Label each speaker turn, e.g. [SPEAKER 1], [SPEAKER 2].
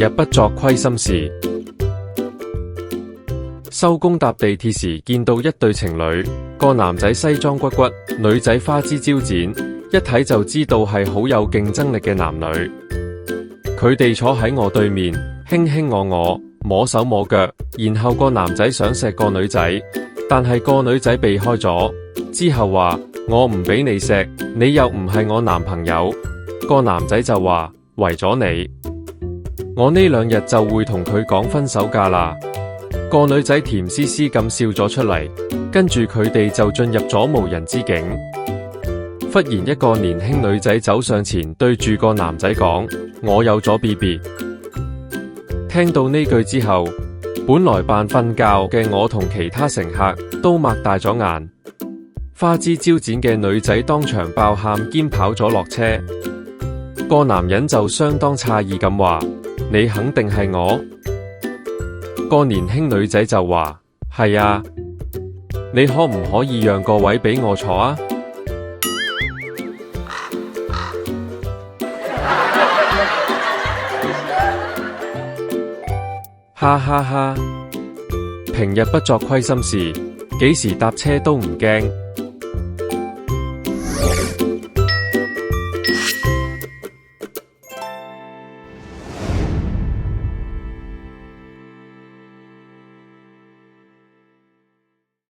[SPEAKER 1] 日不作虧心事。收工搭地鐵時見到一對情侶，個男仔西裝骨骨，女仔花枝招展，一睇就知道係好有競爭力嘅男女。佢哋坐喺我對面，卿卿我，摸手摸腳，然後個男仔想錫個女仔，但係個女仔避開咗，之後話我唔俾你錫，你又唔係我男朋友。個男仔就話為咗你，我呢2日就會同佢講分手㗎啦。個女仔甜絲絲咁笑咗出嚟，跟住佢哋就進入咗無人之境。忽然一個年輕女仔走上前，對住個男仔講：我有咗 BB。聽到呢句之後，本來扮瞓覺嘅我同其他乘客都擘大咗眼。花枝招展嘅女仔當場爆喊兼跑咗落車。個男人就相當詫異咁話：你肯定係我？個年輕女仔就話：係啊，你可唔可以讓個位俾我坐啊？哈哈哈！平日不作虧心事，幾時搭車都唔驚。